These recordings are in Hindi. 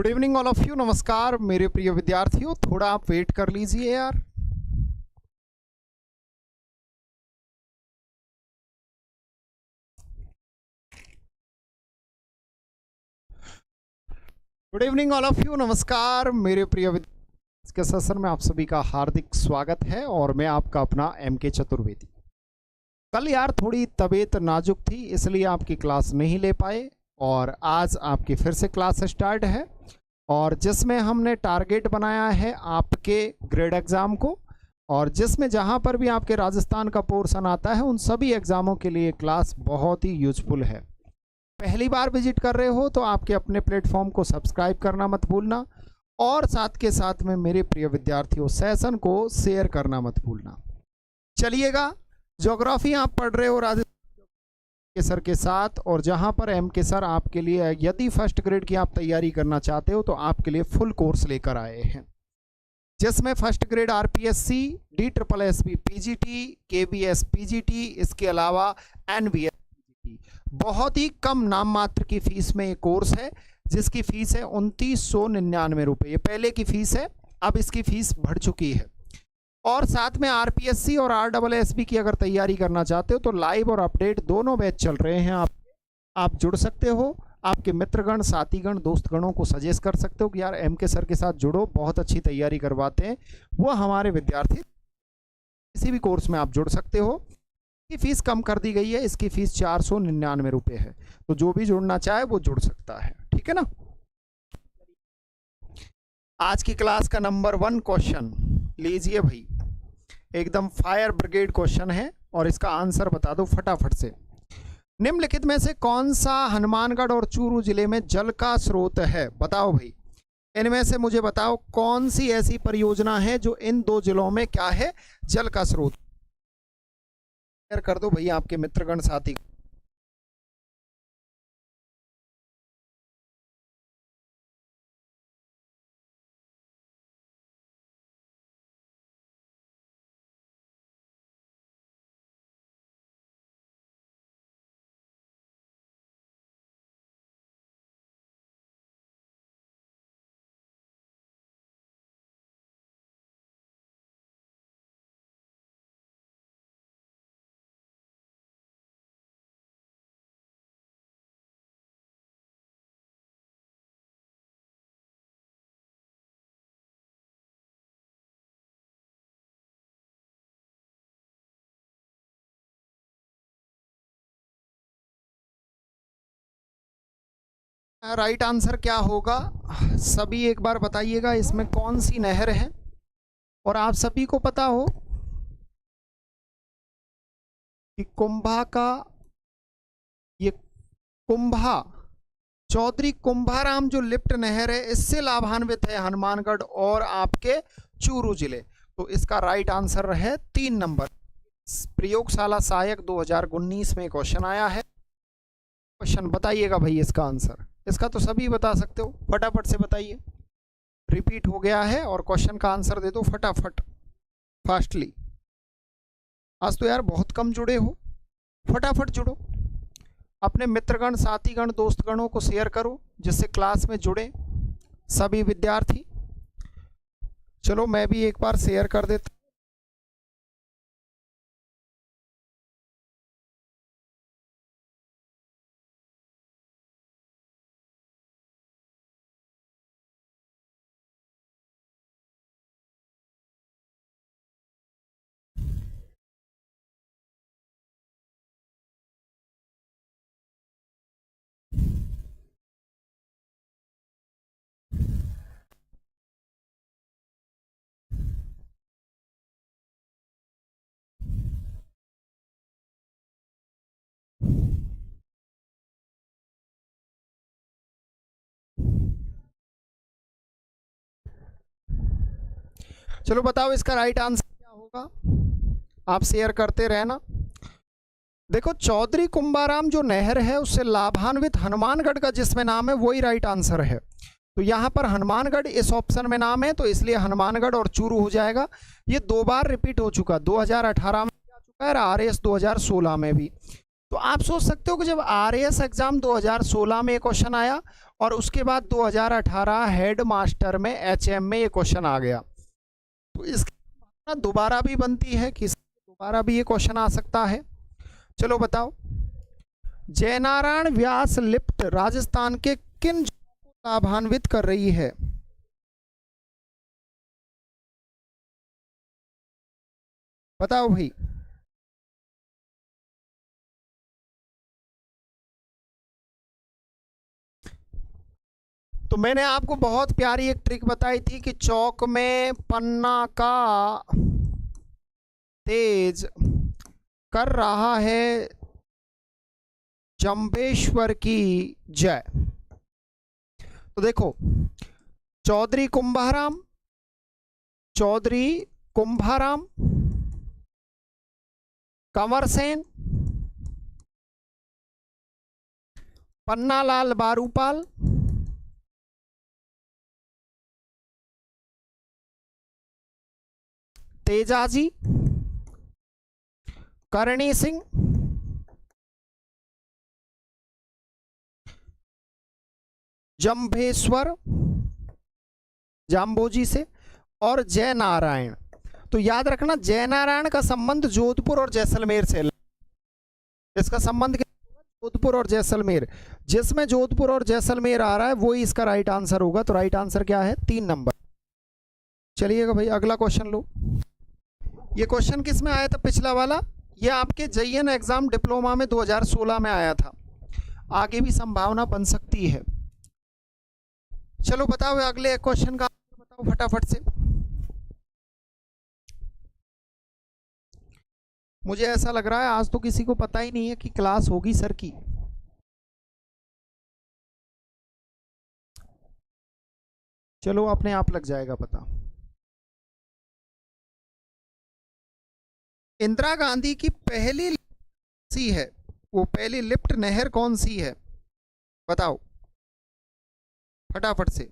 Good evening all of you. नमस्कार मेरे प्रिय विद्यार्थियों, थोड़ा आप वेट कर लीजिए यार। Good evening all of you. नमस्कार मेरे प्रिय विद्यार्थियों, के सेशन में आप सभी का हार्दिक स्वागत है और मैं आपका अपना MK चतुर्वेदी। कल यार थोड़ी तबीयत नाजुक थी, इसलिए आपकी क्लास नहीं ले पाए और आज आपकी फिर से क्लास स्टार्ट है और जिसमें हमने टारगेट बनाया है आपके ग्रेड एग्ज़ाम को, और जिसमें जहां पर भी आपके राजस्थान का पोर्शन आता है उन सभी एग्ज़ामों के लिए क्लास बहुत ही यूजफुल है। पहली बार विजिट कर रहे हो तो आपके अपने प्लेटफॉर्म को सब्सक्राइब करना मत भूलना और साथ के साथ में मेरे प्रिय विद्यार्थियों सेशन को शेयर करना मत भूलना। चलिएगा, ज्योग्राफी आप पढ़ रहे हो राजस्थान के सर के साथ, और जहां पर MK सर आपके लिए यदि फर्स्ट ग्रेड की आप तैयारी करना चाहते हो तो आपके लिए फुल कोर्स लेकर आए हैं, जिसमें first grade RPSC, DSSB PGT, KBS PGT, इसके अलावा NVS PGT, बहुत ही कम नाम मात्र की फीस में ये कोर्स है जिसकी फीस है 2999 रुपये। ये पहले की फीस है, अब इसकी फीस बढ़ चुकी है। और साथ में RPSC और RSSB की अगर तैयारी करना चाहते हो तो लाइव और अपडेट दोनों बैच चल रहे हैं। आप जुड़ सकते हो, आपके मित्रगण, साथीगण, दोस्तगणों को सजेस्ट कर सकते हो कि यार MK सर के साथ जुड़ो, बहुत अच्छी तैयारी करवाते हैं वो हमारे विद्यार्थी। किसी भी कोर्स में आप जुड़ सकते हो। इसकी फीस कम कर दी गई है, इसकी फीस 499 रुपये है, तो जो भी जुड़ना चाहे वो जुड़ सकता है, ठीक है ना। आज की क्लास का नंबर 1 क्वेश्चन लीजिए भाई, एकदम फायर ब्रिगेड क्वेश्चन है और इसका आंसर बता दो फटाफट से। निम्नलिखित में से कौन सा हनुमानगढ़ और चूरू जिले में जल का स्रोत है? बताओ भाई, इनमें से मुझे बताओ कौन सी ऐसी परियोजना है जो इन दो जिलों में क्या है, जल का स्रोत। शेयर कर दो भाई आपके मित्रगण साथी। राइट आंसर क्या होगा सभी एक बार बताइएगा, इसमें कौन सी नहर है? और आप सभी को पता हो कि कुंभा का ये कुंभा चौधरी कुंभाराम जो लिफ्ट नहर है, इससे लाभान्वित है हनुमानगढ़ और आपके चूरू जिले। तो इसका राइट आंसर है 3 नंबर। प्रयोगशाला सहायक 2019 में क्वेश्चन आया है। क्वेश्चन बताइएगा भाई इसका आंसर। इसका तो सभी बता सकते हो, फटाफट से बताइए। रिपीट हो गया है और क्वेश्चन का आंसर दे दो फटाफट, फास्टली। आज तो यार बहुत कम जुड़े हो, फटाफट जुड़ो। अपने मित्रगण, साथीगण, दोस्तगणों को शेयर करो जिससे क्लास में जुड़े सभी विद्यार्थी। चलो मैं भी एक बार शेयर कर देता। चलो बताओ इसका राइट आंसर क्या होगा, आप शेयर करते रहना। देखो, चौधरी कुंभाराम जो नहर है उससे लाभान्वित हनुमानगढ़ का जिसमें नाम है वही राइट आंसर है। तो यहाँ पर हनुमानगढ़ इस ऑप्शन में नाम है, तो इसलिए हनुमानगढ़ और चूरू हो जाएगा। ये 2 बार रिपीट हो चुका, 2018 में आ चुका है, RAS 2016 में भी। तो आप सोच सकते हो कि जब RAS एग्जाम 2016 में क्वेश्चन आया और उसके बाद 2018 हेड मास्टर में HM में ये क्वेश्चन आ गया। तो इसकी दोबारा भी बनती है कि दोबारा भी ये क्वेश्चन आ सकता है। चलो बताओ, जयनारायण व्यास लिफ्ट राजस्थान के किन जिलों को लाभान्वित कर रही है? बताओ भाई। तो मैंने आपको बहुत प्यारी एक ट्रिक बताई थी कि चौक में पन्ना का तेज कर रहा है जंबेश्वर की जय। तो देखो, चौधरी कुंभाराम, चौधरी कुंभाराम, कंवर सेन, पन्नालाल बारूपाल, तेजाजी, करणी सिंह, जंभेश्वर जाम्बोजी से, और जय नारायण। तो याद रखना, जय नारायण का संबंध जोधपुर और जैसलमेर से। इसका संबंध जोधपुर और जैसलमेर, जिसमें जोधपुर और जैसलमेर आ रहा है वही इसका राइट आंसर होगा। तो राइट आंसर क्या है? 3 नंबर। चलिएगा भाई, अगला क्वेश्चन लो। ये क्वेश्चन किस में आया था पिछला वाला? ये आपके JN एग्जाम डिप्लोमा में 2016 में आया था। आगे भी संभावना बन सकती है। चलो बताओ, अगले क्वेश्चन का बताओ फटाफट से। मुझे ऐसा लग रहा है आज तो किसी को पता ही नहीं है कि क्लास होगी सर की। चलो अपने आप लग जाएगा पता। इंदिरा गांधी की पहली सी है, वो पहली लिफ्ट नहर कौन सी है? बताओ फटाफट से।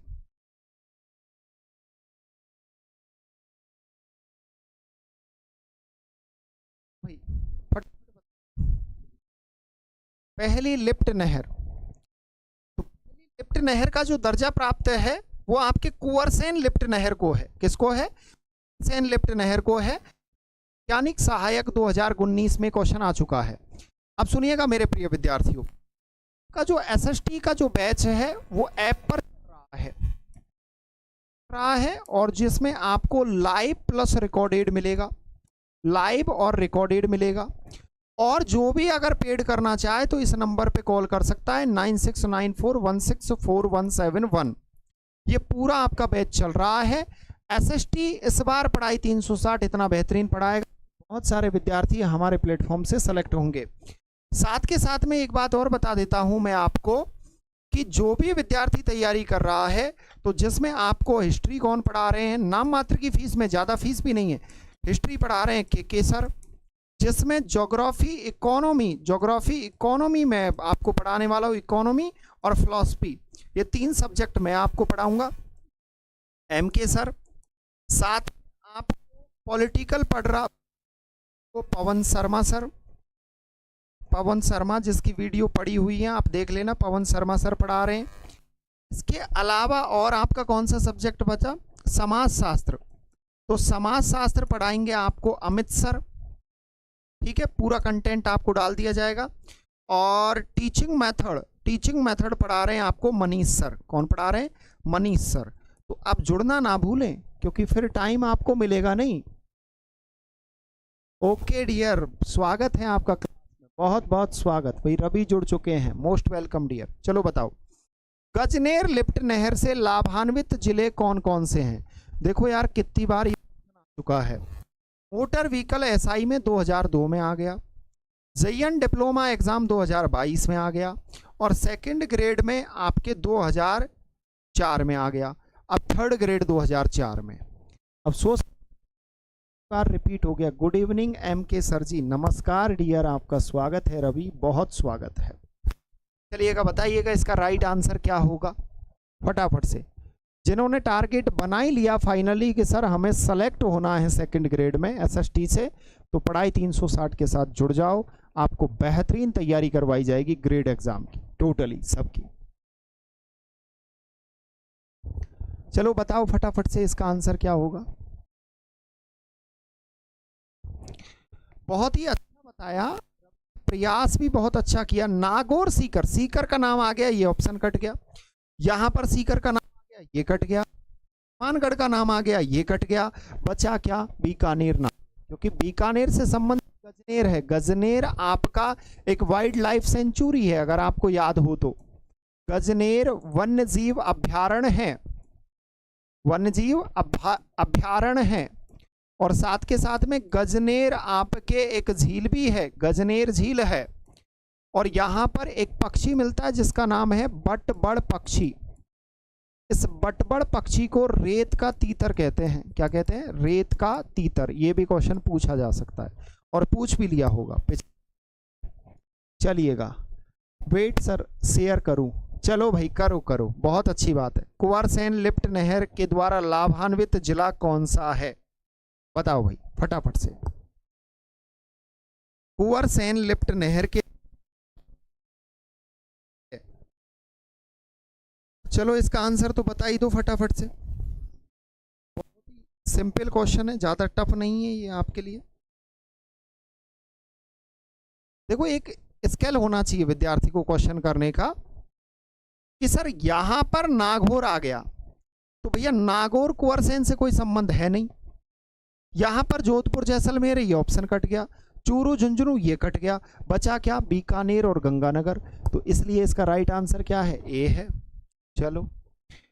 पहली लिफ्ट नहर। तो पहली लिफ्ट नहर का जो दर्जा प्राप्त है वो आपके कुंवर सेन लिफ्ट नहर को है। किसको है? सेन लिफ्ट नहर को है। वैज्ञानिक सहायक 2019 में क्वेश्चन आ चुका है। अब सुनिएगा मेरे प्रिय विद्यार्थियों, का जो SST का जो बैच है वो ऐप पर रहा है और जिसमें आपको लाइव प्लस रिकॉर्डेड मिलेगा, लाइव और रिकॉर्डेड मिलेगा। और जो भी अगर पेड करना चाहे तो इस नंबर पे कॉल कर सकता है 9694164171। ये पूरा आपका बैच चल रहा है। SST इस बार पढ़ाई 360 इतना बेहतरीन पढ़ाएगा, बहुत सारे विद्यार्थी हमारे प्लेटफॉर्म से सेलेक्ट होंगे। साथ के साथ में एक बात और बता देता हूं मैं आपको कि जो भी विद्यार्थी तैयारी कर रहा है, तो जिसमें आपको हिस्ट्री कौन पढ़ा रहे हैं, नाम मात्र की फीस में, ज़्यादा फीस भी नहीं है, हिस्ट्री पढ़ा रहे हैं के सर। जिसमें ज्योग्राफी इकोनॉमी में आपको पढ़ाने वाला हूँ, इकोनॉमी और फिलॉसफी, ये 3 सब्जेक्ट मैं आपको पढ़ाऊंगा, MK सर। साथ आप पॉलिटिकल पढ़ रहा तो पवन शर्मा सर, पवन शर्मा जिसकी वीडियो पड़ी हुई है आप देख लेना, पवन शर्मा सर पढ़ा रहे हैं। इसके अलावा और आपका कौन सा सब्जेक्ट बचा? समाज शास्त्र। तो समाज शास्त्र पढ़ाएंगे आपको अमित सर, ठीक है, पूरा कंटेंट आपको डाल दिया जाएगा। और टीचिंग मेथड पढ़ा रहे हैं आपको मनीष सर। कौन पढ़ा रहे हैं? मनीष सर। तो आप जुड़ना ना भूलें क्योंकि फिर टाइम आपको मिलेगा नहीं। ओके डियर, स्वागत है आपका क्लास में, बहुत बहुत स्वागत। भाई रवि जुड़ चुके हैं, मोस्ट वेलकम डियर। चलो बताओ, गजनेर लिफ्ट नहर से लाभान्वित जिले कौन कौन से हैं? देखो यार कितनी बार ये आ चुका है। मोटर व्हीकल SI में 2002 में आ गया, JN डिप्लोमा एग्जाम 2022 में आ गया, और सेकंड ग्रेड में आपके 2004 में आ गया, अब थर्ड ग्रेड 2004 में। अफसोस बार रिपीट हो गया। गुड इवनिंग MK सर जी, नमस्कार डियर, आपका स्वागत है। रवि बहुत स्वागत है। चलिएगा बताइएगा इसका राइट आंसर क्या होगा फटाफट से। जिन्होंने टारगेट बना ही लिया फाइनली कि सर हमें सेलेक्ट होना है सेकंड ग्रेड में SST से, तो पढ़ाई 360 के साथ जुड़ जाओ, आपको बेहतरीन तैयारी करवाई जाएगी ग्रेड एग्जाम की, टोटली सबकी। चलो बताओ फटाफट से इसका आंसर क्या होगा। बहुत ही अच्छा बताया, प्रयास भी बहुत अच्छा किया। नागौर सीकर, सीकर का नाम आ गया, ये ऑप्शन कट गया। यहां पर सीकर का नाम आ गया, ये कट गया। मानगढ़ का नाम आ गया, ये कट गया। बचा क्या? बीकानेर नाम, क्योंकि बीकानेर से संबंधित गजनेर है। गजनेर आपका एक वाइल्ड लाइफ सेंचुरी है, अगर आपको याद हो तो। गजनेर वन्य जीव अभ्यारण्य है, वन्य जीव अभ्यारण्य है। और साथ के साथ में गजनेर आपके एक झील भी है, गजनेर झील है। और यहां पर एक पक्षी मिलता है जिसका नाम है बटबड़ पक्षी। इस बटबड़ पक्षी को रेत का तीतर कहते हैं। क्या कहते हैं? रेत का तीतर। ये भी क्वेश्चन पूछा जा सकता है और पूछ भी लिया होगा। चलिएगा, वेट सर शेयर करूं। चलो भाई करो करो, बहुत अच्छी बात है। कुंवरसेन लिफ्ट नहर के द्वारा लाभान्वित जिला कौन सा है? बताओ भाई फटाफट से। कुंवरसेन लिफ्ट नहर के, चलो इसका आंसर तो बता ही दो फटाफट से। सिंपल क्वेश्चन है, ज्यादा टफ नहीं है ये आपके लिए। देखो एक स्केल होना चाहिए विद्यार्थी को क्वेश्चन करने का कि सर यहां पर नागौर आ गया तो भैया नागौर कुंवरसेन से कोई संबंध है नहीं। यहां पर जोधपुर जैसलमेर, ये ऑप्शन कट गया। चूरू झुंझुनू, ये कट गया। बचा क्या? बीकानेर और गंगानगर। तो इसलिए इसका राइट आंसर क्या है? ए है। चलो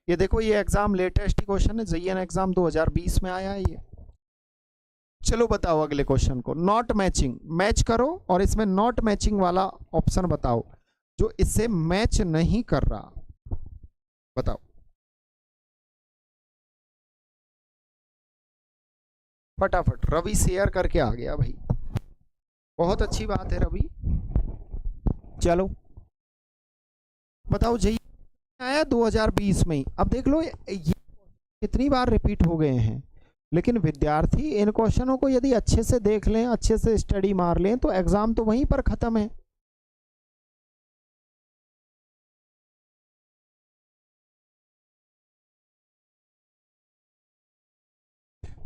ये देखो, ये एग्जाम लेटेस्ट क्वेश्चन है, जेईएन एग्जाम 2020 में आया है ये। चलो बताओ अगले क्वेश्चन को। नॉट मैचिंग, मैच करो और इसमें नॉट मैचिंग वाला ऑप्शन बताओ जो इससे मैच नहीं कर रहा। बताओ फटाफट। रवि शेयर करके आ गया भाई, बहुत अच्छी बात है रवि। चलो बताओ, जी आया 2020 में ही। अब देख लो ये कितनी बार रिपीट हो गए हैं, लेकिन विद्यार्थी इन क्वेश्चनों को यदि अच्छे से देख लें, अच्छे से स्टडी मार लें, तो एग्जाम तो वहीं पर खत्म है।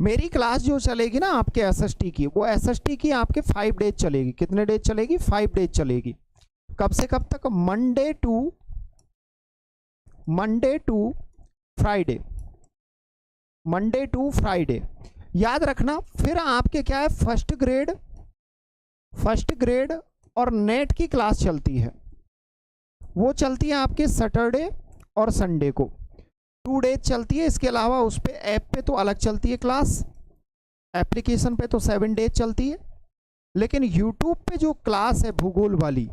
मेरी क्लास जो चलेगी ना आपके एसएसटी की, वो एसएसटी की आपके 5 डेज चलेगी। कितने डेज चलेगी? 5 डेज चलेगी। कब से कब तक? Monday to Friday, Monday to Friday. याद रखना। फिर आपके क्या है? फर्स्ट ग्रेड और नेट की क्लास चलती है, वो चलती है आपके सैटरडे और संडे को। 2 डेज चलती है। इसके अलावा उस पर ऐप पे तो अलग चलती है क्लास, एप्लीकेशन पे तो 7 डेज चलती है। लेकिन यूट्यूब पे जो क्लास है भूगोल वाली,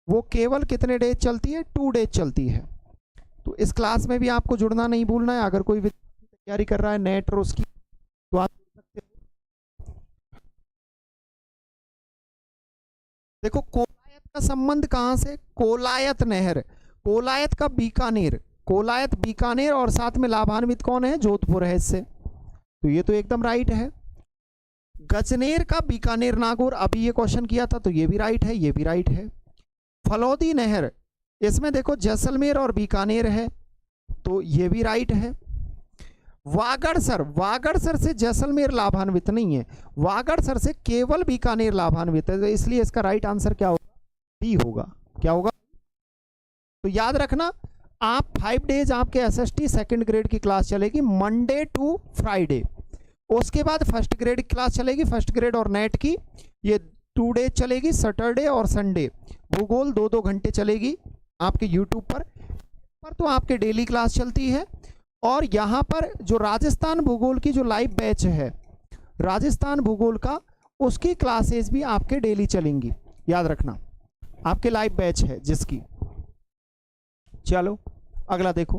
वो केवल कितने डेज चलती है? 2 डेज चलती है। तो इस क्लास में भी आपको जुड़ना नहीं भूलना है। अगर कोई तैयारी कर रहा है नेट और उसकी, तो आप जुड़ सकते हो। देखो कोलायत का संबंध कहां से? कोलायत नहर, कोलायत का बीकानेर, कोलायत बीकानेर, और साथ में लाभान्वित कौन है? जोधपुर है इससे। तो ये तो एकदम राइट है। गजनेर का बीकानेर नागौर, अभी ये क्वेश्चन किया था, तो ये भी राइट है, ये भी राइट है। फलौदी नहर, इसमें देखो जैसलमेर और बीकानेर है, तो ये भी राइट है। वागड़सर, वागड़सर से जैसलमेर लाभान्वित नहीं है, वागड़सर से केवल बीकानेर लाभान्वित है। तो इसलिए इसका राइट आंसर क्या होगा? डी होगा। क्या होगा? तो याद रखना, आप 5 डेज आपके एसएसटी सेकंड ग्रेड की क्लास चलेगी, मंडे टू फ्राइडे। उसके बाद फर्स्ट ग्रेड की क्लास चलेगी, फर्स्ट ग्रेड और नेट की, ये 2 डेज चलेगी, सैटरडे और संडे। भूगोल 2-2 घंटे चलेगी आपके यूट्यूब पर तो आपके डेली क्लास चलती है। और यहाँ पर जो राजस्थान भूगोल की जो लाइव बैच है, राजस्थान भूगोल का, उसकी क्लासेस भी आपके डेली चलेंगी। याद रखना, आपके लाइव बैच है जिसकी। चलो अगला देखो।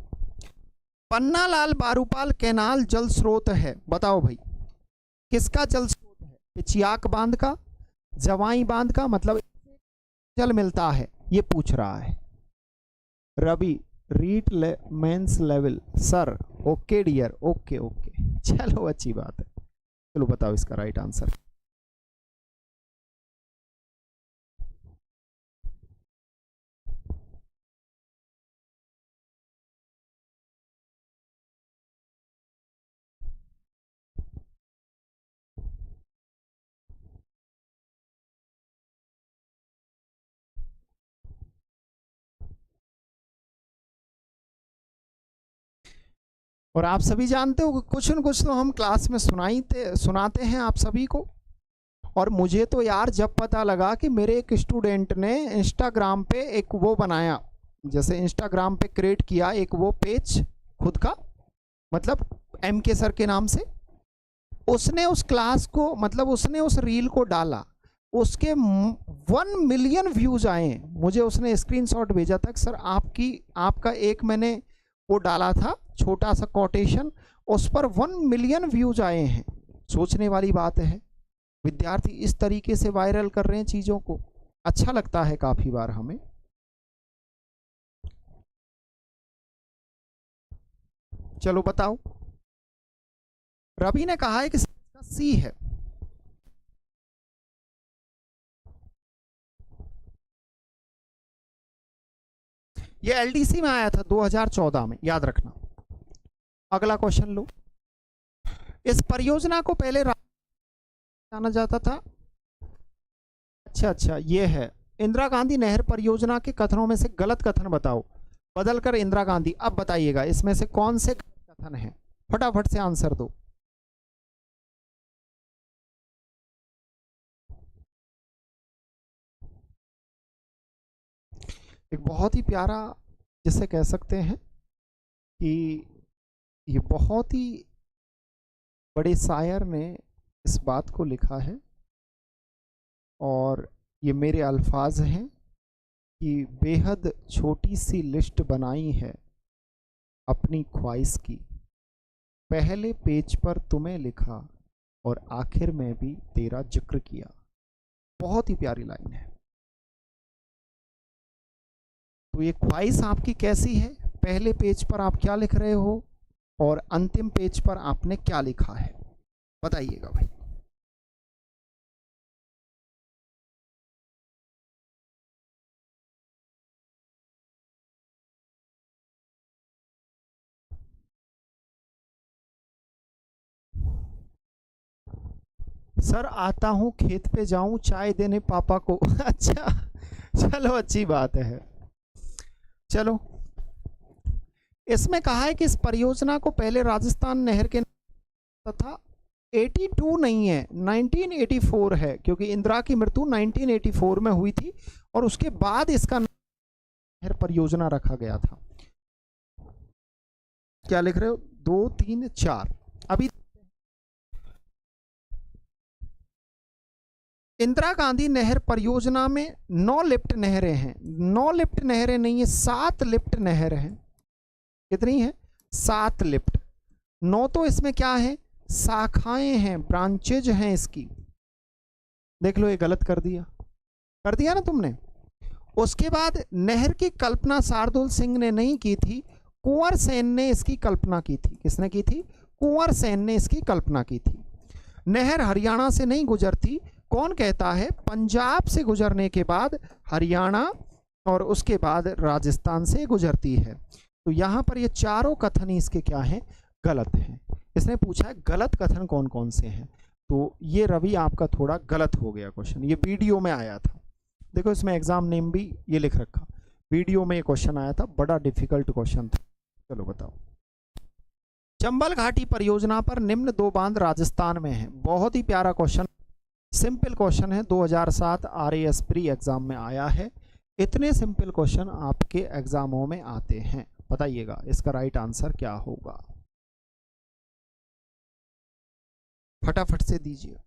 पन्नालाल बारूपाल कैनाल जल स्रोत है, बताओ भाई किसका जल स्रोत है? पिचियाक बांध का, जवाई बांध का, मतलब जल मिलता है, ये पूछ रहा है Ravi. REET mains level sir, okay dear, okay okay, चलो अच्छी बात है। चलो बताओ इसका राइट आंसर। और आप सभी जानते हो कि कुछ न कुछ तो हम क्लास में सुनाते हैं आप सभी को। और मुझे तो यार जब पता लगा कि मेरे एक स्टूडेंट ने इंस्टाग्राम पे एक वो बनाया, जैसे इंस्टाग्राम पे क्रिएट किया एक वो पेज खुद का, मतलब MK सर के नाम से, उसने उस क्लास को, मतलब उसने उस रील को डाला, उसके 1 मिलियन व्यूज आए। मुझे उसने स्क्रीनशॉट भेजा था कि सर आपका एक मैंने वो डाला था छोटा सा कोटेशन, उस पर 1 मिलियन व्यूज आए हैं। सोचने वाली बात है, विद्यार्थी इस तरीके से वायरल कर रहे हैं चीजों को, अच्छा लगता है काफी बार हमें। चलो बताओ, रवि ने कहा है कि सी है। ये LDC में आया था 2014 में, याद रखना। अगला क्वेश्चन लो। इस परियोजना को पहले जाना जाता था। अच्छा, ये है इंदिरा गांधी नहर परियोजना के कथनों में से गलत कथन बताओ, बदलकर इंदिरा गांधी। अब बताइएगा इसमें से कौन से कथन है, फटाफट से आंसर दो। एक बहुत ही प्यारा, जिसे कह सकते हैं कि ये बहुत ही बड़े शायर ने इस बात को लिखा है, और ये मेरे अल्फाज हैं कि बेहद छोटी सी लिस्ट बनाई है अपनी ख्वाहिश की, पहले पेज पर तुम्हें लिखा और आखिर में भी तेरा जिक्र किया। बहुत ही प्यारी लाइन है। तो ये ख्वाहिश आपकी कैसी है, पहले पेज पर आप क्या लिख रहे हो और अंतिम पेज पर आपने क्या लिखा है, बताइएगा भाई। सर आता हूँ खेत पे जाऊं चाय देने पापा को। अच्छा, चलो अच्छी बात है। चलो, इसमें कहा है कि इस परियोजना को पहले राजस्थान नहर के तथा 82 नहीं है, 1984 है, क्योंकि इंदिरा की मृत्यु 1984 में हुई थी और उसके बाद इसका नहर परियोजना रखा गया था। क्या लिख रहे हो, 2 3 4। अभी इंदिरा गांधी नहर परियोजना में 9 लिफ्ट नहरें हैं। 9 लिफ्ट नहरें नहीं है, 7 लिफ्ट नहर हैं। कितनी है, 7 लिफ्ट। 9 तो इसमें क्या है, शाखाएं हैं, ब्रांचेज हैं इसकी। देख लो, ये गलत कर दिया ना तुमने। उसके बाद नहर की कल्पना शार्दुल सिंह ने नहीं की थी, कुंवर सेन ने इसकी कल्पना की थी। किसने की थी, कुंवर सेन ने इसकी कल्पना की थी। नहर हरियाणा से नहीं गुजरती, कौन कहता है, पंजाब से गुजरने के बाद हरियाणा और उसके बाद राजस्थान से गुजरती है। तो यहां पर ये चारों कथन इसके क्या हैं, गलत हैं। इसने पूछा है गलत कथन कौन कौन से हैं, तो ये रवि आपका थोड़ा गलत हो गया क्वेश्चन। ये वीडियो में आया था, देखो इसमें एग्जाम नेम भी ये लिख रखा, वीडियो में ये क्वेश्चन आया था, बड़ा डिफिकल्ट क्वेश्चन था। चलो बताओ। चंबल घाटी परियोजना पर निम्न 2 बांध राजस्थान में है। बहुत ही प्यारा क्वेश्चन, सिंपल क्वेश्चन है, 2007 RAS प्री एग्जाम में आया है। इतने सिंपल क्वेश्चन आपके एग्जामों में आते हैं। बताइएगा इसका राइट आंसर क्या होगा, फटाफट से दीजिए।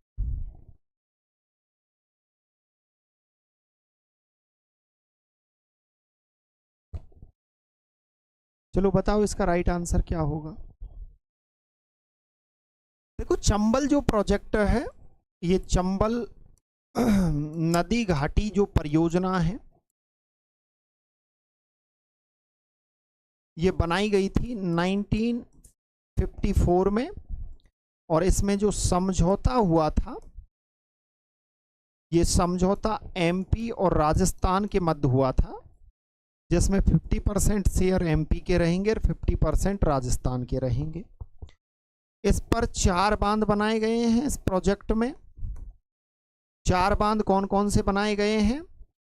चलो बताओ इसका राइट आंसर क्या होगा। देखो, चंबल जो प्रोजेक्ट है, ये चंबल नदी घाटी जो परियोजना है, ये बनाई गई थी 1954 में, और इसमें जो समझौता हुआ था, ये समझौता MP और राजस्थान के मध्य हुआ था, जिसमें 50% शेयर MP के रहेंगे और 50% राजस्थान के रहेंगे। इस पर 4 बांध बनाए गए हैं इस प्रोजेक्ट में। 4 बांध कौन कौन से बनाए गए हैं,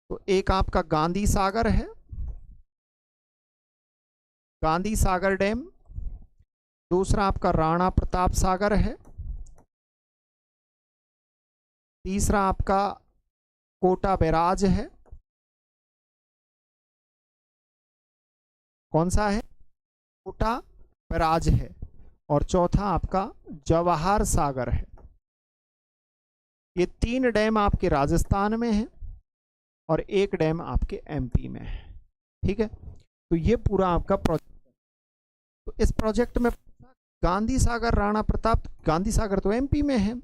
तो एक आपका गांधी सागर है, गांधी सागर डैम, दूसरा आपका राणा प्रताप सागर है, तीसरा आपका कोटा बैराज है, कौन सा है, कोटा बैराज है, और चौथा आपका जवाहर सागर है। ये 3 डैम आपके राजस्थान में है और 1 डैम आपके एमपी में है। ठीक है, तो ये पूरा आपका प्रोजेक्ट है। तो इस प्रोजेक्ट में गांधी सागर, राणा प्रताप, गांधी सागर तो एमपी में है,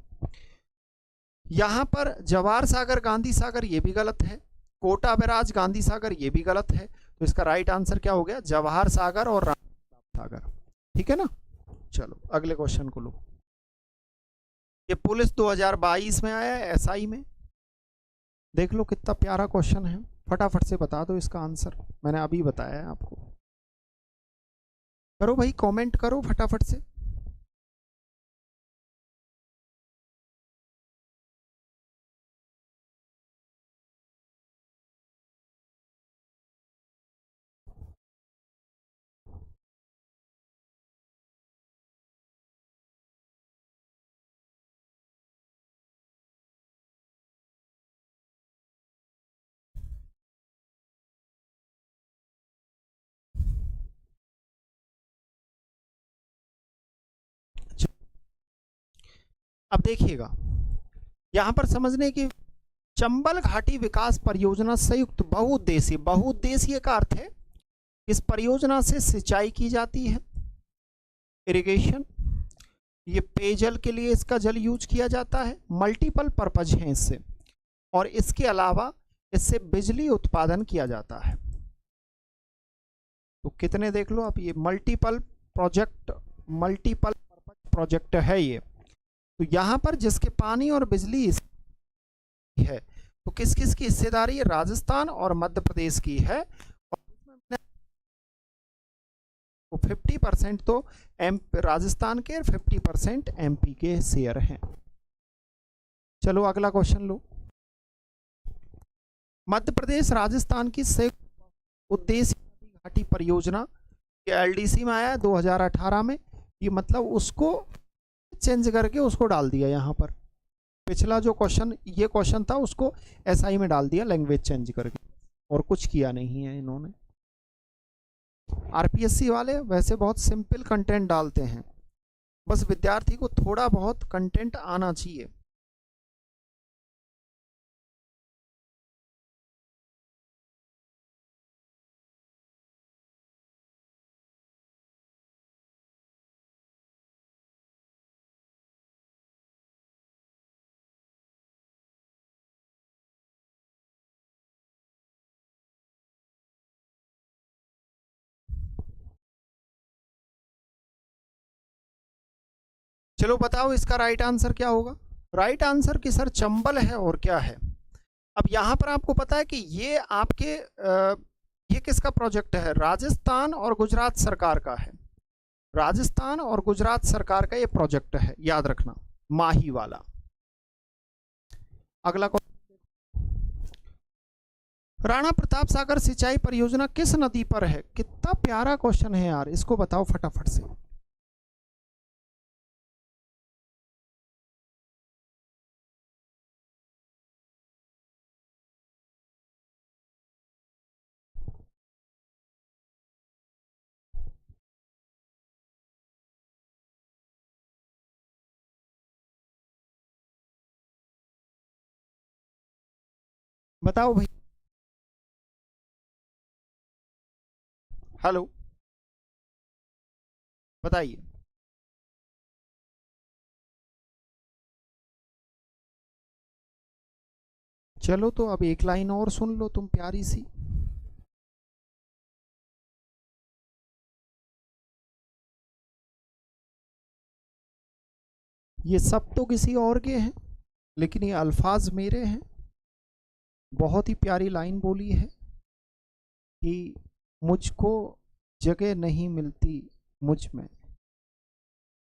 यहां पर जवाहर सागर गांधी सागर ये भी गलत है, कोटा बैराज गांधी सागर ये भी गलत है। तो इसका राइट आंसर क्या हो गया, जवाहर सागर और राणा प्रताप सागर। ठीक है ना। चलो अगले क्वेश्चन को लो। ये पुलिस 2022 में आया है एसआई में, देख लो कितना प्यारा क्वेश्चन है। फटाफट से बता दो इसका आंसर, मैंने अभी बताया है आपको। करो भाई, कमेंट करो फटाफट से। अब देखिएगा यहां पर समझने की, चंबल घाटी विकास परियोजना संयुक्त बहुउद्देशीय, बहुउद्देशीय का अर्थ है इस परियोजना से सिंचाई की जाती है, इरिगेशन, ये पेयजल के लिए इसका जल यूज किया जाता है, मल्टीपल पर्पज है इससे, और इसके अलावा इससे बिजली उत्पादन किया जाता है। तो कितने देख लो आप, ये multiple project, multiple purpose project है ये। तो यहां पर जिसके पानी और बिजली है, तो किस किस की हिस्सेदारी है, राजस्थान और मध्य प्रदेश की है, और 50% तो राजस्थान के, 50% एमपी के शेयर हैं। चलो अगला क्वेश्चन लो। मध्य प्रदेश राजस्थान की संयुक्त उद्देश्य घाटी परियोजना एलडीसी में आया 2018 में, ये मतलब उसको चेंज करके उसको डाल दिया यहाँ पर। पिछला जो क्वेश्चन, ये क्वेश्चन था, उसको एसआई में डाल दिया लैंग्वेज चेंज करके, और कुछ किया नहीं है इन्होंने। आरपीएससी वाले वैसे बहुत सिंपल कंटेंट डालते हैं, बस विद्यार्थी को थोड़ा बहुत कंटेंट आना चाहिए। चलो बताओ इसका राइट आंसर क्या होगा। राइट आंसर कि सर चंबल है, और क्या है। अब यहां पर आपको पता है कि ये आपके ये किसका प्रोजेक्ट है, राजस्थान और गुजरात सरकार का है, राजस्थान और गुजरात सरकार का ये प्रोजेक्ट है, याद रखना, माही वाला। अगला राणा प्रताप सागर सिंचाई परियोजना किस नदी पर है, कितना प्यारा क्वेश्चन है यार, इसको बताओ फटाफट से। बताओ भाई, हेलो, बताइए। चलो तो अब एक लाइन और सुन लो तुम, प्यारी सी। ये सब तो किसी और के हैं, लेकिन ये अल्फाज मेरे हैं। बहुत ही प्यारी लाइन बोली है कि मुझको जगह नहीं मिलती मुझ में,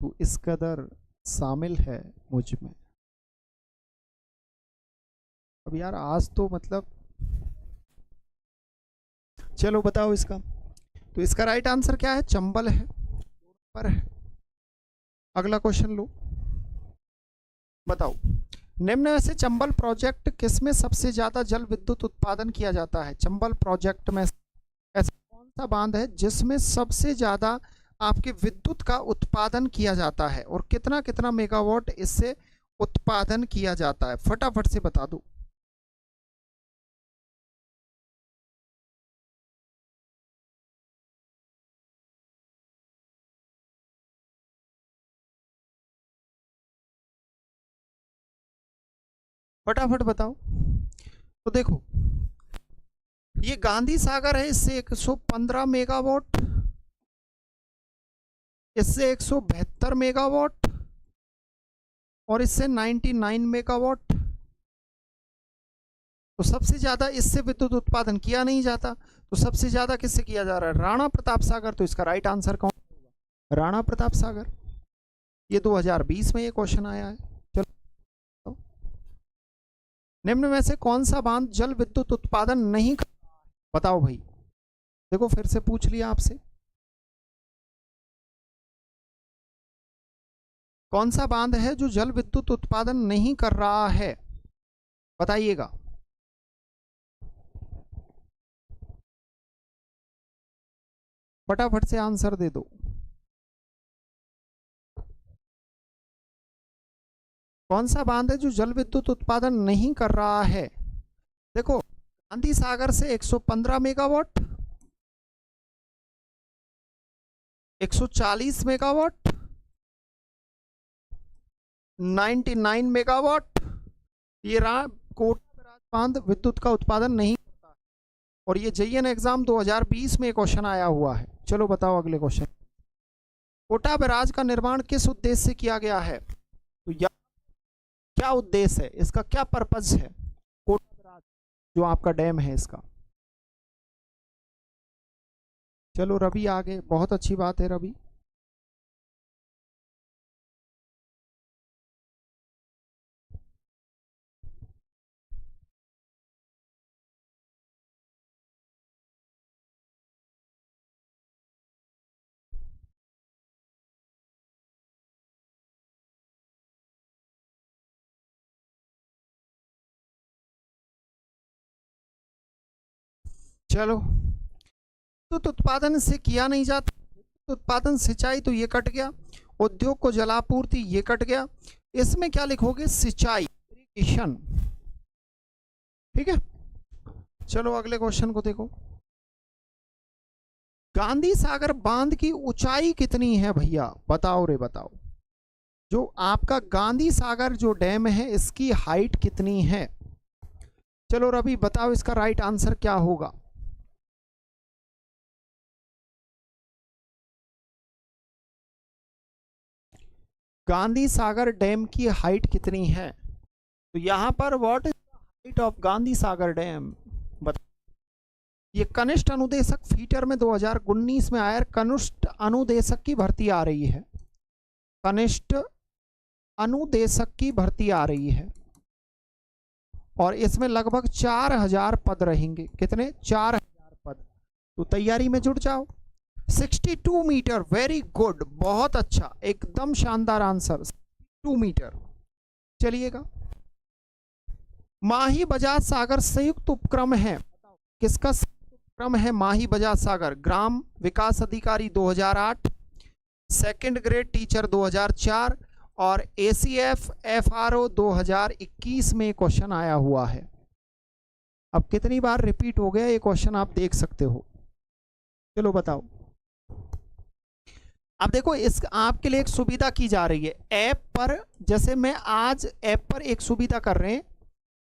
तू इस कदर शामिल है मुझ में। अब यार आज तो मतलब, चलो बताओ इसका। तो इसका राइट आंसर क्या है, चंबल है, पर है। अगला क्वेश्चन लो, बताओ निम्न में से चंबल प्रोजेक्ट किसमें सबसे ज्यादा जल विद्युत उत्पादन किया जाता है? चंबल प्रोजेक्ट में ऐसा कौन सा बांध है जिसमें सबसे ज्यादा आपके विद्युत का उत्पादन किया जाता है और कितना कितना मेगावाट इससे उत्पादन किया जाता है? फटाफट से बता दो। फटाफट बताओ। तो देखो ये गांधी सागर है, इससे 115 मेगावाट, इससे 172 मेगावाट और इससे 99 मेगावाट। तो सबसे ज्यादा इससे विद्युत उत्पादन किया नहीं जाता, तो सबसे ज्यादा किससे किया जा रहा है? राणा प्रताप सागर। तो इसका राइट आंसर कौन होगा? राणा प्रताप सागर। ये 2020 में ये क्वेश्चन आया है। चलो निम्न में से कौन सा बांध जल विद्युत उत्पादन नहीं कर रहा है? बताओ भाई। देखो फिर से पूछ लिया आपसे, कौन सा बांध है जो जल विद्युत उत्पादन नहीं कर रहा है? बताइएगा। फटाफट से आंसर दे दो। कौन सा बांध है जो जल विद्युत उत्पादन नहीं कर रहा है? देखो गांधी सागर से 115 मेगावाट, 140 मेगावाट, 99 मेगावाट, ये कोटा बराज बांध विद्युत का उत्पादन नहीं करता है। और ये JN एग्जाम 2020 में क्वेश्चन आया हुआ है। चलो बताओ अगले क्वेश्चन। कोटा बराज का निर्माण किस उद्देश्य से किया गया है? तो क्या उद्देश्य है इसका, क्या पर्पज है कोटा बराज जो आपका डैम है इसका? चलो रवि आगे, बहुत अच्छी बात है रवि। चलो विद्युत उत्पादन से किया नहीं जाता, विद्युत उत्पादन सिंचाई तो ये कट गया, उद्योग को जलापूर्ति ये कट गया, इसमें क्या लिखोगे? सिंचाई, इरिगेशन। ठीक है, चलो अगले क्वेश्चन को देखो। गांधी सागर बांध की ऊंचाई कितनी है भैया? बताओ रे बताओ। जो आपका गांधी सागर जो डैम है इसकी हाइट कितनी है? चलो रवि बताओ इसका राइट आंसर क्या होगा? गांधी सागर डैम की हाइट कितनी है? तो यहां पर what is the height of Gandhi Sagar dam? बताओ। ये कनिष्ठ अनुदेशक फीटर में 2019 में आया, कनिष्ठ अनुदेशक की भर्ती आ रही है, कनिष्ठ अनुदेशक की भर्ती आ रही है और इसमें लगभग 4000 पद रहेंगे। कितने? 4000 पद। तो तैयारी में जुट जाओ। 62 मीटर, वेरी गुड, बहुत अच्छा, एकदम शानदार आंसर, 62 मीटर। चलिएगा, माही बजाज सागर संयुक्त उपक्रम है, किसका संयुक्त उपक्रम है? माही बजाज सागर। ग्राम विकास अधिकारी 2008, सेकंड ग्रेड टीचर 2004 और ACF FRO 2021 में क्वेश्चन आया हुआ है। अब कितनी बार रिपीट हो गया ये क्वेश्चन आप देख सकते हो। चलो बताओ। अब देखो इस आपके लिए एक सुविधा की जा रही है ऐप पर, जैसे मैं आज ऐप पर एक सुविधा कर रहे हैं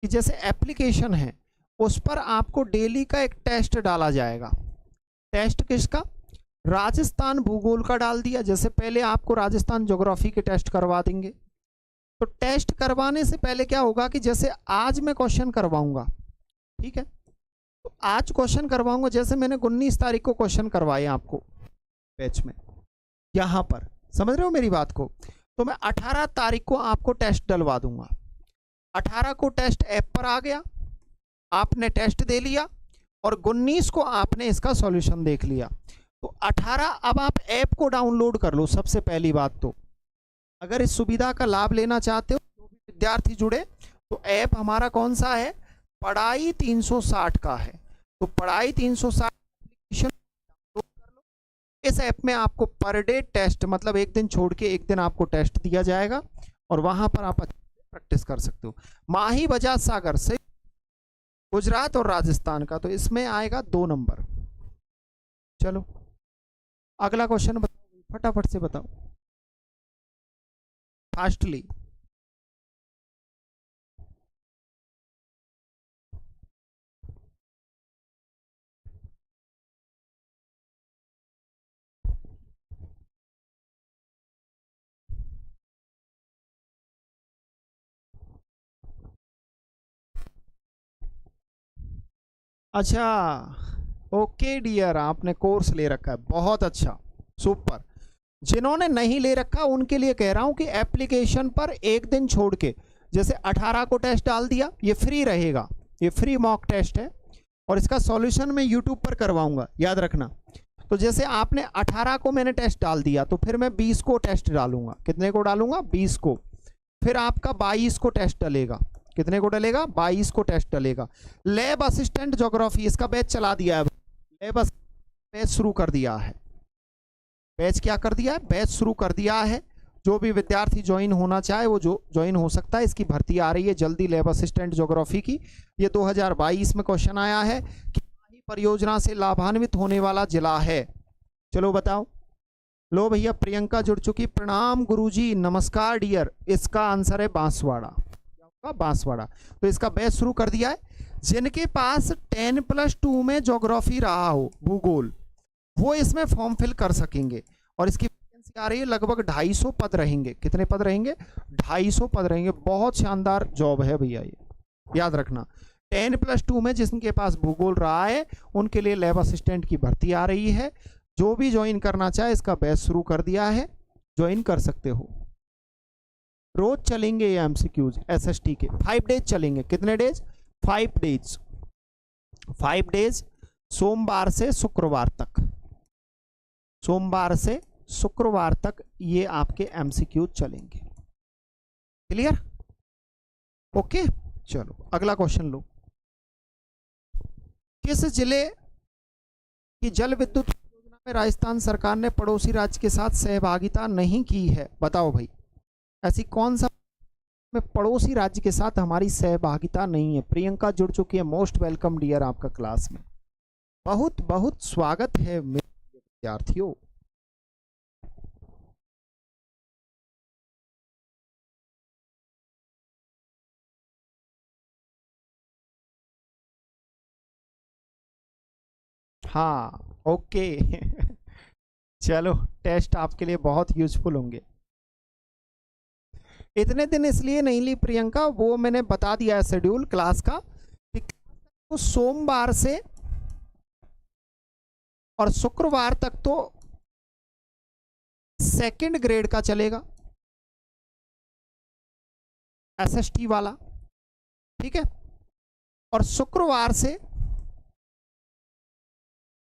कि जैसे एप्लीकेशन है उस पर आपको डेली का एक टेस्ट डाला जाएगा। टेस्ट किसका? राजस्थान भूगोल का डाल दिया, जैसे पहले आपको राजस्थान ज्योग्राफी के टेस्ट करवा देंगे। तो टेस्ट करवाने से पहले क्या होगा कि जैसे आज मैं क्वेश्चन करवाऊंगा, ठीक है, तो आज क्वेश्चन करवाऊंगा, जैसे मैंने 19 तारीख को क्वेश्चन करवाए आपको बैच में यहां पर, समझ रहे हो मेरी बात को? तो मैं 18 तारीख को आपको टेस्ट डलवा दूंगा। 18 को टेस्ट ऐप पर आ गया, आपने टेस्ट दे लिया और 19 को आपने इसका सॉल्यूशन देख लिया। तो 18 अब आप ऐप को डाउनलोड कर लो। सबसे पहली बात तो अगर इस सुविधा का लाभ लेना चाहते हो, जो भी विद्यार्थी जुड़े, तो ऐप हमारा कौन सा है, पढ़ाई 360 का है। तो पढ़ाई 360 एप्लीकेशन डाउनलोड कर लो। इस ऐप में आपको पर डे टेस्ट, मतलब एक दिन छोड़ के एक दिन आपको टेस्ट दिया जाएगा और वहां पर आप अच्छे से प्रैक्टिस कर सकते हो। माही बजाज सागर से गुजरात और राजस्थान का, तो इसमें आएगा 2 नंबर। चलो अगला क्वेश्चन बताओ, फटाफट से बताओ फास्टली। अच्छा, ओके डियर, आपने कोर्स ले रखा है, बहुत अच्छा, सुपर। जिन्होंने नहीं ले रखा उनके लिए कह रहा हूं कि एप्लीकेशन पर एक दिन छोड़ के, जैसे 18 को टेस्ट डाल दिया, ये फ्री रहेगा, ये फ्री मॉक टेस्ट है और इसका सॉल्यूशन मैं यूट्यूब पर करवाऊंगा, याद रखना। तो जैसे आपने 18 को मैंने टेस्ट डाल दिया, तो फिर मैं 20 को टेस्ट डालूंगा। कितने को डालूंगा, 20 को। फिर आपका 22 को टेस्ट डलेगा। कितने को डलेगा, 22 को टेस्ट डलेगा। लैब असिस्टेंट ज्योग्राफी, इसका बैच चला दिया है, लैब बैच शुरू कर दिया है। बैच क्या कर दिया है, बैच शुरू कर दिया है। जो भी विद्यार्थी ज्वाइन होना चाहे वो जो ज्वाइन हो सकता है। इसकी भर्ती आ रही है जल्दी, लैब असिस्टेंट ज्योग्राफी की। ये 2022 में क्वेश्चन आया है कि माही परियोजना से लाभान्वित होने वाला जिला है। चलो बताओ। लो भैया, प्रियंका जुड़ चुकी, प्रणाम गुरुजी, नमस्कार डियर। इसका आंसर है बांसवाड़ा, क्या होगा, बांसवाड़ा। तो इसका बैच शुरू कर दिया है। जिनके पास 10+2 में ज्योग्राफी रहा हो, भूगोल, वो इसमें फॉर्म फिल कर सकेंगे। और इसकी वैकेंसी आ रही है, लगभग 250 पद रहेंगे। कितने पद रहेंगे, 250 पद रहेंगे। बहुत शानदार जॉब है भैया, ये याद रखना। 10+2 में जिनके पास भूगोल रहा है उनके लिए लैब असिस्टेंट की भर्ती आ रही है। जो भी ज्वाइन करना चाहे, इसका बैच शुरू कर दिया है, ज्वाइन कर सकते हो। रोज चलेंगे ये एमसीक्यूज एसएसटी के, 5 डेज चलेंगे। कितने डेज, 5 डेज। 5 डेज, सोमवार से शुक्रवार तक, सोमवार से शुक्रवार तक ये आपके एमसीक्यू चलेंगे। Clear, okay. चलो अगला क्वेश्चन लो। किस जिले की जल विद्युत योजना में राजस्थान सरकार ने पड़ोसी राज्य के साथ सहभागिता नहीं की है, बताओ भाई। ऐसी कौन सा में पड़ोसी राज्य के साथ हमारी सहभागिता नहीं है। प्रियंका जुड़ चुकी है, मोस्ट वेलकम डियर आपका क्लास में, बहुत बहुत स्वागत है मेरे विद्यार्थियों। हाँ ओके चलो, टेस्ट आपके लिए बहुत यूजफुल होंगे। इतने दिन इसलिए नहीं ली प्रियंका, वो मैंने बता दिया है शेड्यूल क्लास का, कि तो सोमवार से और शुक्रवार तक तो 2nd ग्रेड का चलेगा, एसएसटी वाला, ठीक है। और शुक्रवार से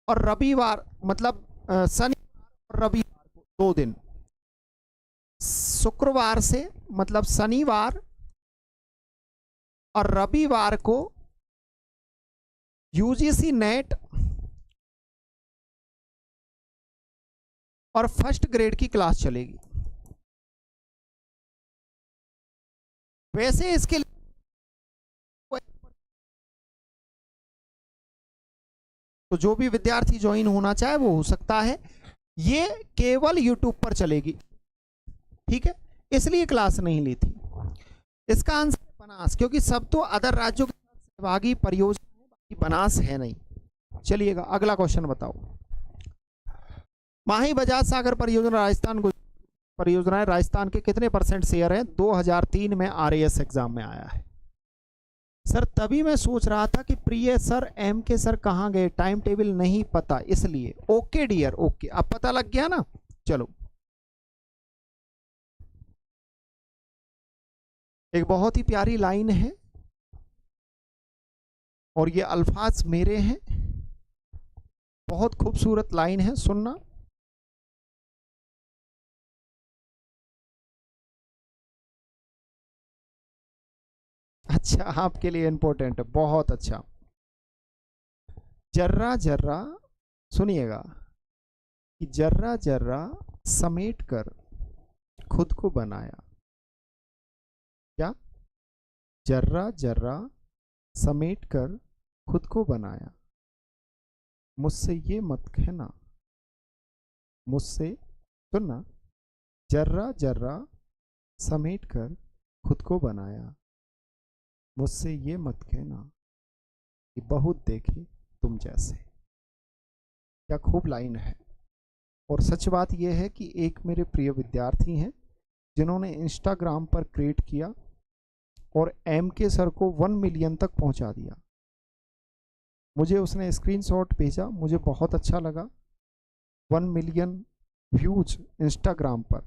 और रविवार, मतलब शनिवार और रविवार को 2 दिन। शुक्रवार से मतलब शनिवार और रविवार को यूजीसी नेट और 1st ग्रेड की क्लास चलेगी। वैसे इसके लिए तो जो भी विद्यार्थी ज्वाइन होना चाहे वो हो सकता है। ये केवल यूट्यूब पर चलेगी, ठीक है, इसलिए क्लास नहीं ली थी। इसका आंसर बनास, क्योंकि सब तो अदर राज्यों के साथ सहभागी परियोजना है, बाकी बनास है नहीं। चलिएगा अगला क्वेश्चन बताओ। माही बजाज सागर परियोजना राजस्थान को परियोजना है, राजस्थान के कितने % शेयर है। 2003 में RAS एग्जाम में आया है सर। तभी मैं सोच रहा था कि प्रिय सर, एम के सर कहाँ गए, टाइम टेबल नहीं पता इसलिए। ओके डियर, ओके, अब पता लग गया ना। चलो, एक बहुत ही प्यारी लाइन है और ये अल्फाज मेरे हैं, बहुत खूबसूरत लाइन है, सुनना। अच्छा, आपके लिए इंपॉर्टेंट है, बहुत अच्छा। जर्रा जर्रा, सुनिएगा कि जर्रा जर्रा समेट कर खुद को बनाया। क्या? जर्रा जर्रा समेट कर खुद को बनाया, मुझसे ये मत कहना, मुझसे, सुनना, जर्रा जर्रा समेट कर खुद को बनाया, मुझसे ये मत कहना कि बहुत देखे तुम जैसे। क्या खूब लाइन है। और सच बात यह है कि एक मेरे प्रिय विद्यार्थी हैं जिन्होंने इंस्टाग्राम पर क्रिएट किया और MK सर को 1 मिलियन तक पहुंचा दिया। मुझे उसने स्क्रीनशॉट भेजा, मुझे बहुत अच्छा लगा। 1 मिलियन व्यूज इंस्टाग्राम पर।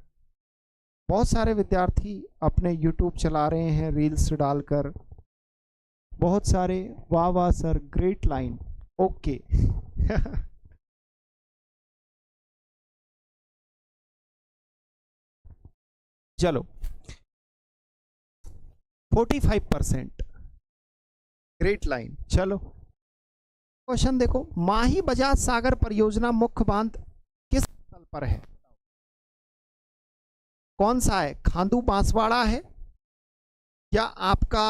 बहुत सारे विद्यार्थी अपने यूट्यूब चला रहे हैं रील्स डालकर। बहुत सारे, वाह वाह सर, ग्रेट लाइन, ओके। चलो, 45%, ग्रेट लाइन। चलो क्वेश्चन देखो, माही बजाज सागर परियोजना मुख्य बांध किस स्थल पर है? कौन सा है? खांदू बांसवाड़ा है, या आपका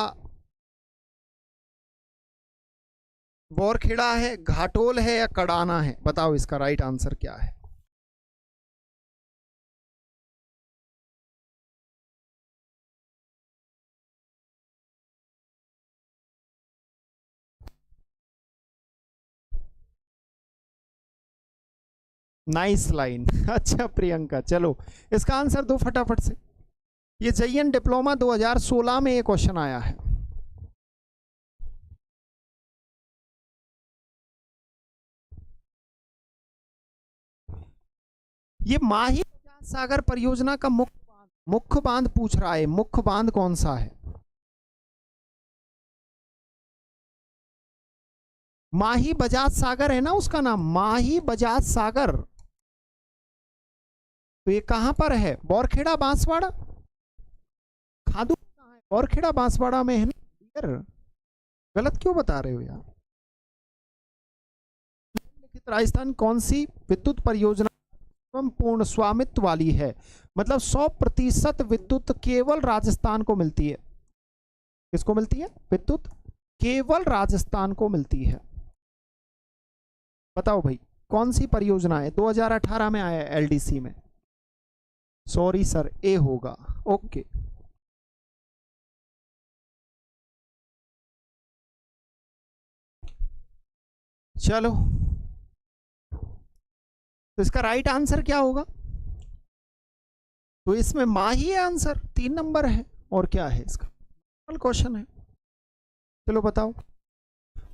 बोरखेड़ा है, घाटोल है, या कड़ाना है? बताओ इसका राइट आंसर क्या है। Nice line. अच्छा प्रियंका, चलो इसका आंसर दो फटाफट से। ये JN डिप्लोमा 2016 में ये क्वेश्चन आया है। ये माही सागर परियोजना का मुख्य बांध पूछ रहा है। मुख्य बांध कौन सा है? माही बजाज सागर है ना उसका नाम, माही बजाज सागर। तो ये कहां पर है? बोरखेड़ा बांसवाड़ा। खादू कहां है? बोरखेड़ा बांसवाड़ा में है ना यार। गलत क्यों बता रहे हो यार? निम्नलिखित राजस्थान कौन सी विद्युत परियोजना पूर्ण स्वामित्व वाली है? मतलब 100% विद्युत केवल राजस्थान को मिलती है। किसको मिलती है? विद्युत केवल राजस्थान को मिलती है। बताओ भाई कौन सी परियोजना है? 2018 में आया LDC में। सॉरी सर, ए होगा। ओके, चलो तो इसका राइट आंसर क्या होगा? तो इसमें माँ ही है आंसर, 3 नंबर है। और क्या है इसका? क्वेश्चन है। चलो बताओ,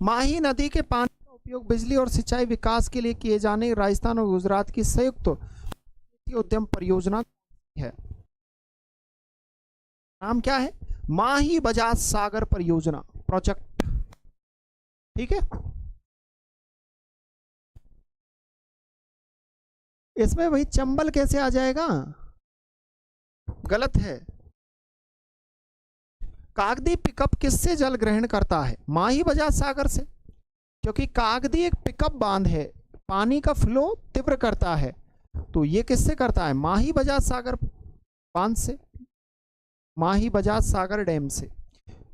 माही नदी के पानी का उपयोग बिजली और सिंचाई विकास के लिए किए जाने राजस्थान और गुजरात की संयुक्त उद्यम परियोजना है। नाम क्या है? माही बजाज सागर परियोजना प्रोजेक्ट। ठीक है, इसमें भाई चंबल कैसे आ जाएगा? गलत है। कागदी पिकअप किससे जल ग्रहण करता है? माही बजाज सागर से, क्योंकि कागदी एक पिकअप बांध है, पानी का फ्लो तीव्र करता है। तो ये किससे करता है? माही बजाज सागर बांध से, माही बजाज सागर डैम से।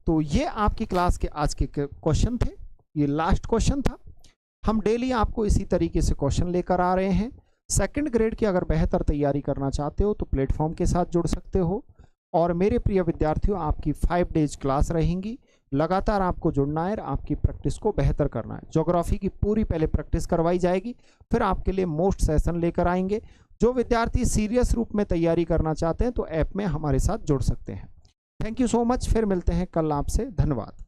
तो ये आपकी क्लास के आज के क्वेश्चन थे। ये लास्ट क्वेश्चन था। हम डेली आपको इसी तरीके से क्वेश्चन लेकर आ रहे हैं। सेकंड ग्रेड की अगर बेहतर तैयारी करना चाहते हो तो प्लेटफॉर्म के साथ जुड़ सकते हो। और मेरे प्रिय विद्यार्थियों, आपकी 5 डेज क्लास रहेंगी। लगातार आपको जुड़ना है, आपकी प्रैक्टिस को बेहतर करना है। ज्योग्राफी की पूरी पहले प्रैक्टिस करवाई जाएगी, फिर आपके लिए मोस्ट सेशन लेकर आएंगे। जो विद्यार्थी सीरियस रूप में तैयारी करना चाहते हैं तो ऐप में हमारे साथ जुड़ सकते हैं। Thank you so much. फिर मिलते हैं कल आपसे। धन्यवाद।